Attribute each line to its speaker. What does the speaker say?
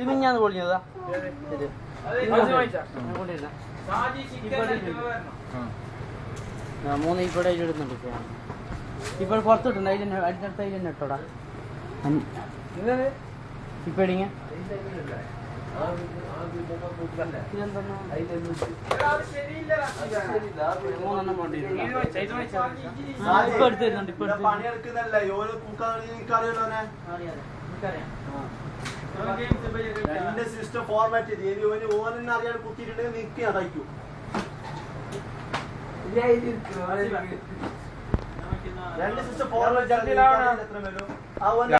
Speaker 1: മിഞ്ഞാന്ന് പൊളിഞ്ഞതാ മൂന്ന് ഇവിടെ ഇടുന്നുണ്ട് ഇപ്പോൾ പുറത്തോട്ടുണ്ട് അതിൽ അടുത്തടുത്ത് അതിൽ തന്നെ ഇട്ടോടാ ഇപ്പൊ ഇടിങ്ങ മൂന്നെണ്ണം വേണ്ടി ഇപ്പൊ എടുത്തിരുന്നുണ്ട് ഇപ്പൊ
Speaker 2: സിസ്റ്റം ഫോർമാറ്റ് ചെയ്ത് ഓനെന്നെ അറിയാൻ കുത്തിയിട്ടുണ്ടെങ്കിൽ നിൽക്കുക തയ്ക്കൂ രണ്ട് സിസ്റ്റം ഫോർമാറ്റ് എത്ര വരും